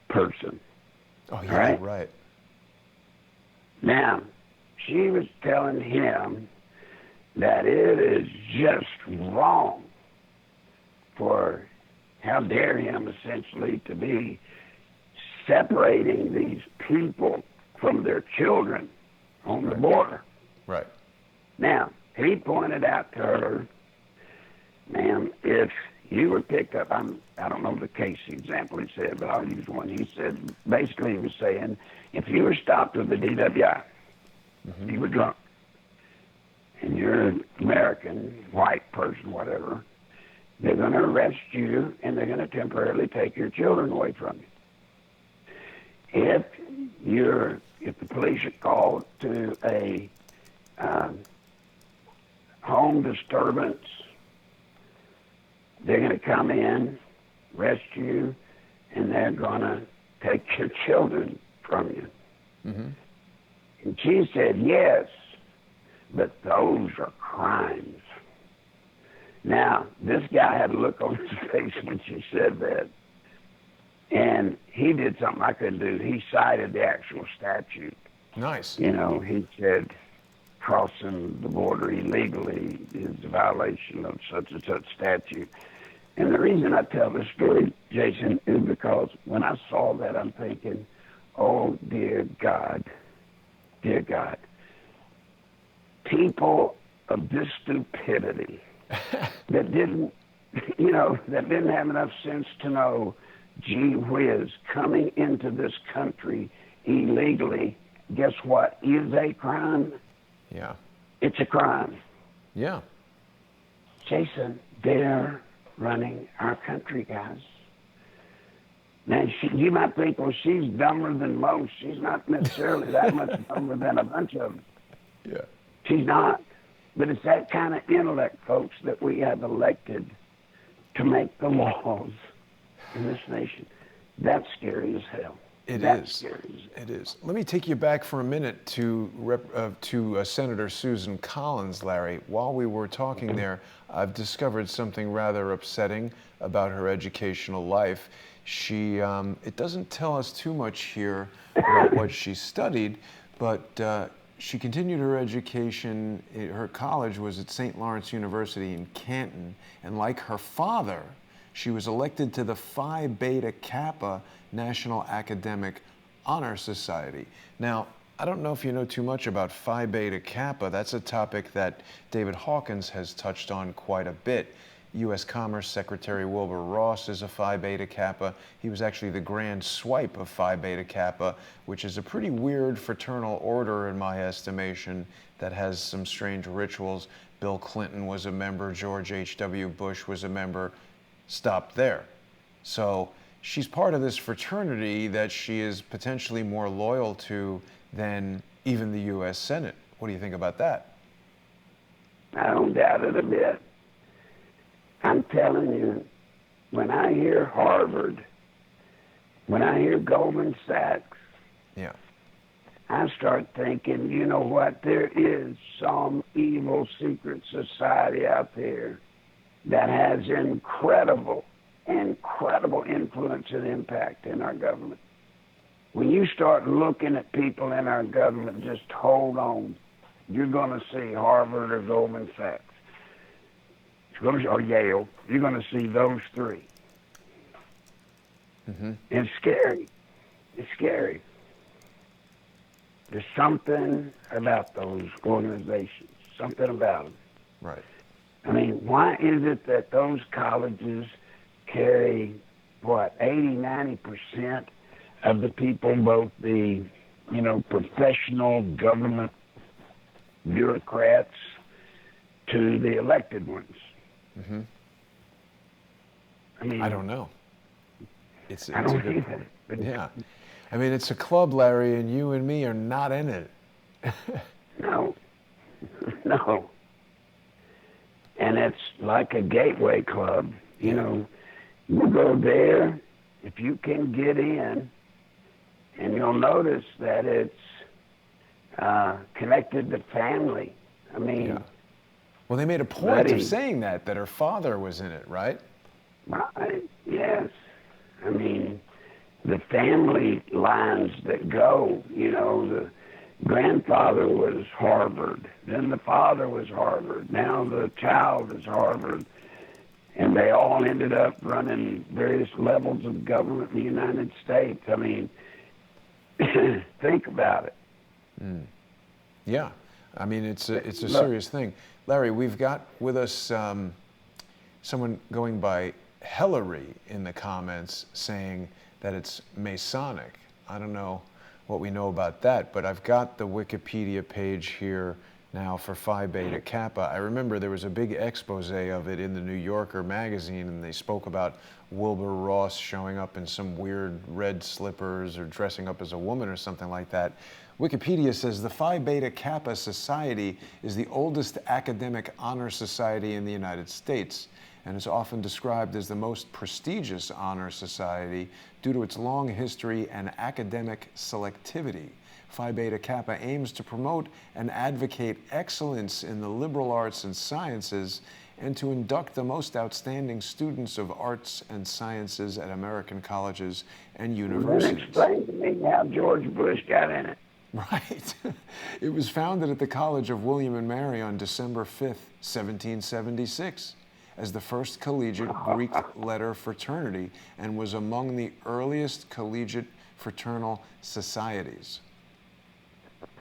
person. Oh, yeah, right. Now, she was telling him that it is just wrong for, how dare him essentially to be separating these people from their children on the border. Right. Now, he pointed out to her, ma'am, if you were picked up, I don't know the case example he said, but I'll use one. He said, basically he was saying, if you were stopped with the DWI, you were drunk, and you're an American, white person, whatever, they're going to arrest you and they're going to temporarily take your children away from you. If the police are called to a home disturbance, they're going to come in, arrest you, and they're going to take your children from you. And she said, yes, but those are crimes. Now, this guy had a look on his face when she said that. And he did something I couldn't do. He cited the actual statute. Nice. You know, he said crossing the border illegally is a violation of such and such statute. And the reason I tell this story, Jason, is because when I saw that, I'm thinking, oh, dear God, people of this stupidity that didn't have enough sense to know, gee whiz, coming into this country illegally, guess what, is a crime? Yeah. It's a crime. Yeah. Jason, they're running our country, guys. Now, you might think, well, she's dumber than most. She's not necessarily that much dumber than a bunch of them. Yeah. She's not. But it's that kind of intellect, folks, that we have elected to make the laws in this nation. That's scary as hell. That's scary. It is. Let me take you back for a minute to Senator Susan Collins, Larry. While we were talking there, I've discovered something rather upsetting about her educational life. It doesn't tell us too much here about what she studied, but she continued her education. Her college was at St. Lawrence University in Canton, and like her father, she was elected to the Phi Beta Kappa National Academic Honor Society. Now, I don't know if you know too much about Phi Beta Kappa. That's a topic that David Hawkins has touched on quite a bit. U.S. Commerce Secretary Wilbur Ross is a Phi Beta Kappa. He was actually the grand swipe of Phi Beta Kappa, which is a pretty weird fraternal order in my estimation that has some strange rituals. Bill Clinton was a member, George H.W. Bush was a member. Stop there. So she's part of this fraternity that she is potentially more loyal to than even the U.S. Senate. What do you think about that? I don't doubt it a bit. I'm telling you, when I hear Harvard, when I hear Goldman Sachs, Yeah. I start thinking, you know what, there is some evil secret society out there that has incredible influence and impact in our government. When you start looking at people in our government, just hold on. You're going to see Harvard or Goldman Sachs. Or Yale. You're going to see those three. Mm-hmm. And it's scary. It's scary. There's something about those organizations, something about them. Right. I mean, why is it that those colleges carry, 80-90% of the people, both the, professional government bureaucrats to the elected ones? Mm-hmm. I mean, I don't know. It's I a don't good either. point. Yeah. I mean, it's a club, Larry, and you and me are not in it. No. No. And it's like a gateway club. You go there, if you can get in, and you'll notice that it's connected to family. I mean, Yeah. Well, they made a point buddy, of saying that her father was in it, right? right, yes. I mean, the family lines that go, the grandfather was Harvard, then the father was Harvard, now the child is Harvard, and they all ended up running various levels of government in the United States. I mean, think about it. Mm. Yeah. I mean, it's a serious thing. Larry, we've got with us someone going by Hillary in the comments saying that it's Masonic. I don't know what we know about that, but I've got the Wikipedia page here now for Phi Beta Kappa. I remember there was a big expose of it in the New Yorker magazine, and they spoke about Wilbur Ross showing up in some weird red slippers or dressing up as a woman or something like that. Wikipedia says the Phi Beta Kappa Society is the oldest academic honor society in the United States and is often described as the most prestigious honor society due to its long history and academic selectivity. Phi Beta Kappa aims to promote and advocate excellence in the liberal arts and sciences and to induct the most outstanding students of arts and sciences at American colleges and universities. Explain to me how George Bush got in it. Right. It was founded at the College of William and Mary on December 5th, 1776, as the first collegiate Greek letter fraternity and was among the earliest collegiate fraternal societies.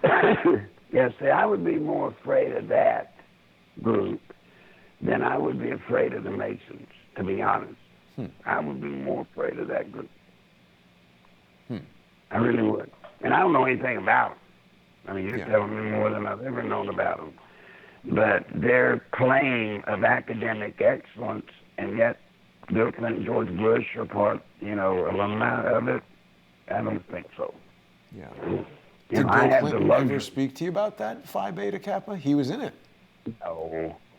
Yes, see, I would be more afraid of that group than I would be afraid of the Masons, to be honest. I would be more afraid of that group. I really would. And I don't know anything about them. I mean, you're telling me more than I've ever known about them. But their claim of academic excellence, and yet Bill Clinton, George Bush are part, alumni of it, I don't think so. Yeah. Did Bill Clinton ever speak to you about that, Phi Beta Kappa? He was in it.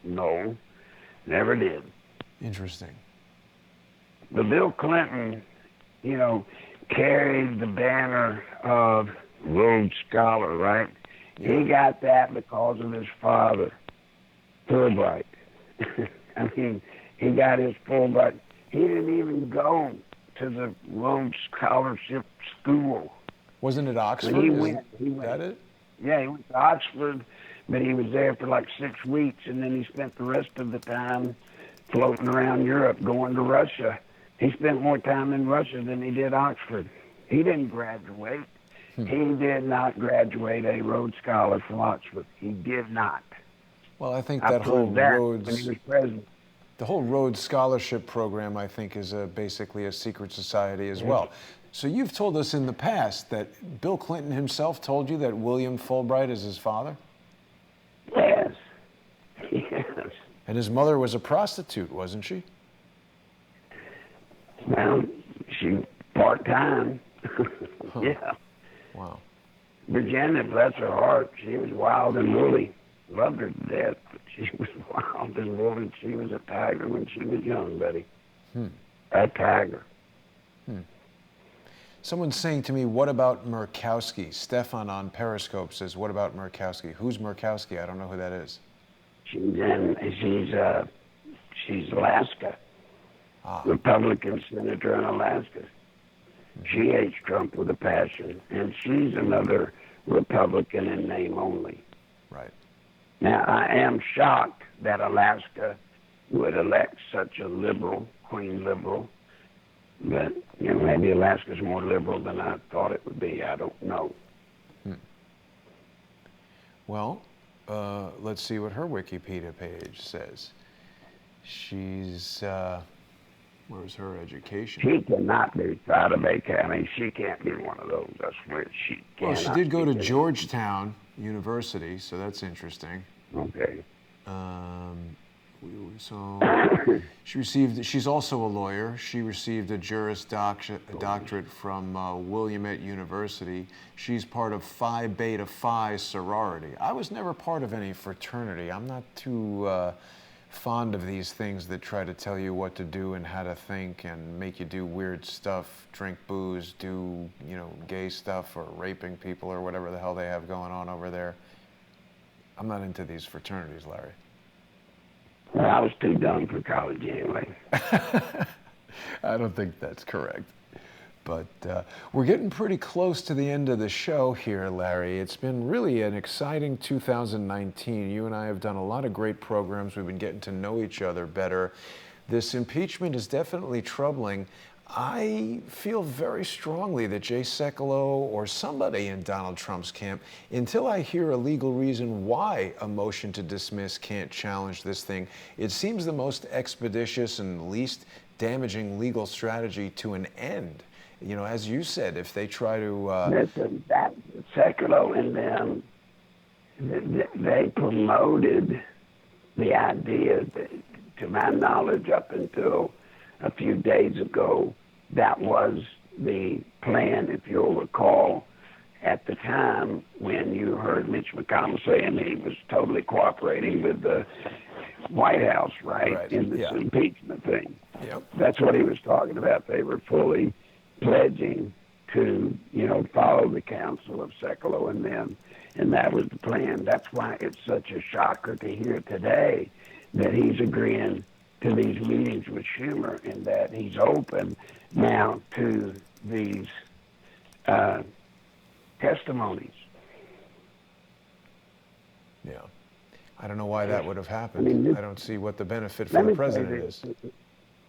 No, never did. Interesting. But Bill Clinton, carried the banner of Rhodes Scholar, right? Yeah. He got that because of his father, Fulbright. I mean, he got his Fulbright. He didn't even go to the Rhodes Scholarship School. Wasn't it Oxford? He went. That it? Yeah, he went to Oxford, but he was there for like 6 weeks, and then he spent the rest of the time floating around Europe, going to Russia. He spent more time in Russia than he did Oxford. He didn't graduate. He did not graduate a Rhodes Scholar from Oxford. He did not. Well, I think that whole Rhodes, when he was president. The whole Rhodes Scholarship program, I think, is basically a secret society as well. So you've told us in the past that Bill Clinton himself told you that William Fulbright is his father? Yes. Yes. And his mother was a prostitute, wasn't she? Well, she part-time. Yeah. Wow. Virginia, bless her heart, she was wild and woolly. Loved her to death, but She was wild and woolly. She was a tiger when she was young, buddy. A tiger. Someone's saying to me, what about Murkowski? Stefan on Periscope says, what about Murkowski? Who's Murkowski? I don't know who that is. She's Alaska. Republican senator in Alaska. She hates Trump with a passion, and she's another Republican in name only. Right. Now, I am shocked that Alaska would elect such a liberal, queen liberal, but maybe Alaska's more liberal than I thought it would be. I don't know. Well, let's see what her Wikipedia page says. She's, where's her education? She cannot be out of Bay County. She can't be one of those. I swear she can't. Well, she did go to Georgetown University, so that's interesting. Okay. So she's also a lawyer. She received a Juris Doctorate from Willamette University. She's part of Phi Beta Phi sorority. I was never part of any fraternity. I'm not too fond of these things that try to tell you what to do and how to think and make you do weird stuff, drink booze, do, gay stuff or raping people or whatever the hell they have going on over there. I'm not into these fraternities, Larry. Well, I was too dumb for college anyway. I don't think that's correct. But we're getting pretty close to the end of the show here, Larry. It's been really an exciting 2019. You and I have done a lot of great programs. We've been getting to know each other better. This impeachment is definitely troubling. I feel very strongly that Jay Sekulow or somebody in Donald Trump's camp, until I hear a legal reason why a motion to dismiss can't challenge this thing, it seems the most expeditious and least damaging legal strategy to an end. As you said, if they try to... Listen, that Sekulow and them, they promoted the idea, that, to my knowledge, up until a few days ago, that was the plan, if you'll recall, at the time when you heard Mitch McConnell saying he was totally cooperating with the White House, right. In this impeachment thing. Yep. That's what he was talking about. They were fully pledging to, follow the counsel of Sekulow and them, and that was the plan. That's why it's such a shocker to hear today that he's agreeing to these meetings with Schumer and that he's open now to these testimonies. Yeah. I don't know why that would have happened. I don't see what the benefit for the president is.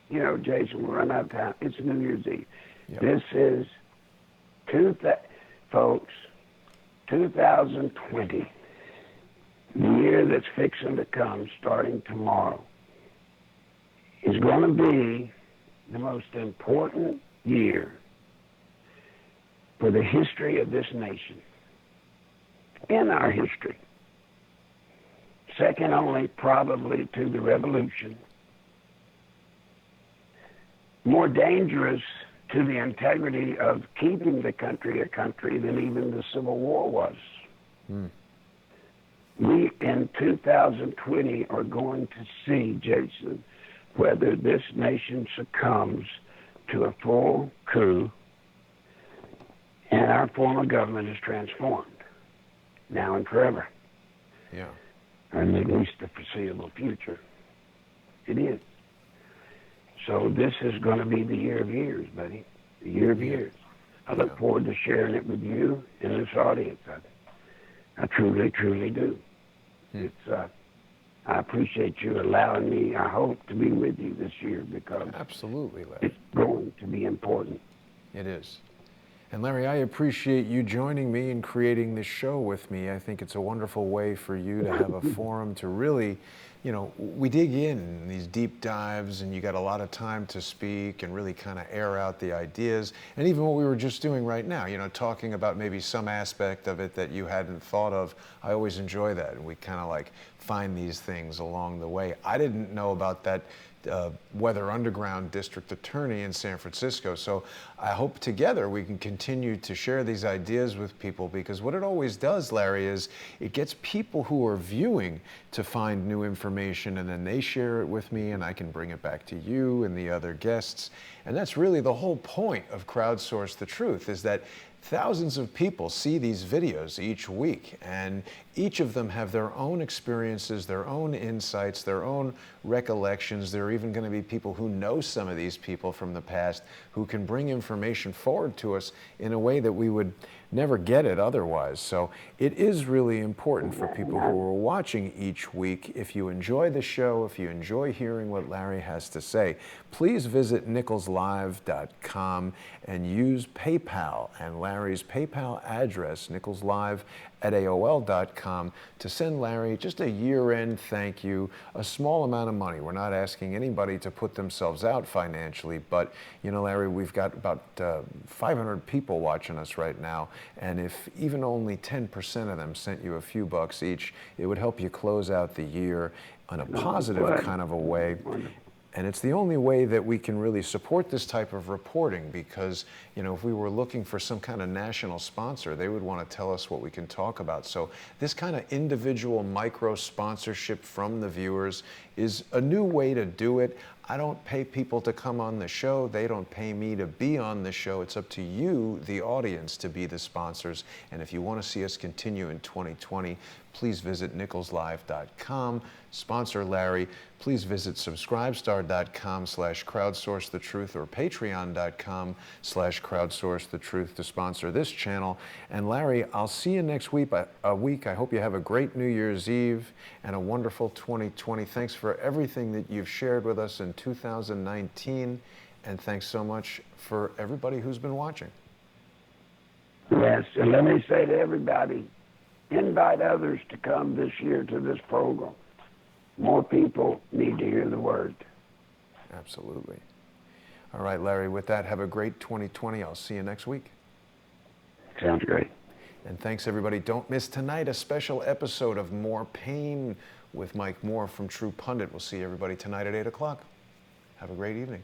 Jason, we're running out of time. It's New Year's Eve. Yep. This is, folks, 2020, the year that's fixing to come starting tomorrow, is going to be the most important year for the history of this nation, in our history. Second only probably to the Revolution. More dangerous to the integrity of keeping the country a country than even the Civil War was. We, in 2020, are going to see, Jason, whether this nation succumbs to a full coup and our form of government is transformed, now and forever. Yeah. Or at least the foreseeable future. It is. So this is going to be the year of years, buddy. The year of years. I look forward to sharing it with you and this audience. I truly, truly do. It's I appreciate you allowing me, I hope, to be with you this year because absolutely, Larry. It's going to be important. It is. And Larry, I appreciate you joining me and creating this show with me. I think it's a wonderful way for you to have a forum to really, we dig in these deep dives and you got a lot of time to speak and really kind of air out the ideas. And even what we were just doing right now, talking about maybe some aspect of it that you hadn't thought of. I always enjoy that. And we kind of find these things along the way. I didn't know about that Weather Underground District Attorney in San Francisco. So I hope together we can continue to share these ideas with people, because what it always does, Larry, is it gets people who are viewing to find new information, and then they share it with me and I can bring it back to you and the other guests. And that's really the whole point of Crowdsource the Truth, is that thousands of people see these videos each week, and each of them have their own experiences, their own insights, their own recollections. There are even going to be people who know some of these people from the past who can bring information forward to us in a way that we would never get it otherwise. So it is really important for people who are watching each week. If you enjoy the show, if you enjoy hearing what Larry has to say, please visit nicholslive.com and use PayPal and Larry's PayPal address, nicholslive@aol.com, to send Larry just a year-end thank you, a small amount of money. We're not asking anybody to put themselves out financially, but you know, Larry, we've got about 500 people watching us right now, and if even only 10% of them sent you a few bucks each, it would help you close out the year in a positive kind of a way. And it's the only way that we can really support this type of reporting, because, you know, if we were looking for some kind of national sponsor, they would want to tell us what we can talk about. So this kind of individual micro sponsorship from the viewers is a new way to do it. I don't pay people to come on the show. They don't pay me to be on the show. It's up to you, the audience, to be the sponsors. And if you want to see us continue in 2020, please visit nicholslive.com. Sponsor Larry. Please visit subscribestar.com/crowdsourcethetruth or patreon.com/crowdsourcethetruth to sponsor this channel. And Larry, I'll see you next week. I hope you have a great New Year's Eve and a wonderful 2020. Thanks for everything that you've shared with us in 2019. And thanks so much for everybody who's been watching. Yes, and let me say to everybody, invite others to come this year to this program. More people need to hear the word. Absolutely. All right, Larry, with that, have a great 2020. I'll see you next week. Sounds great. And thanks, everybody. Don't miss tonight a special episode of More Pain with Mike Moore from True Pundit. We'll see everybody tonight at 8 o'clock. Have a great evening.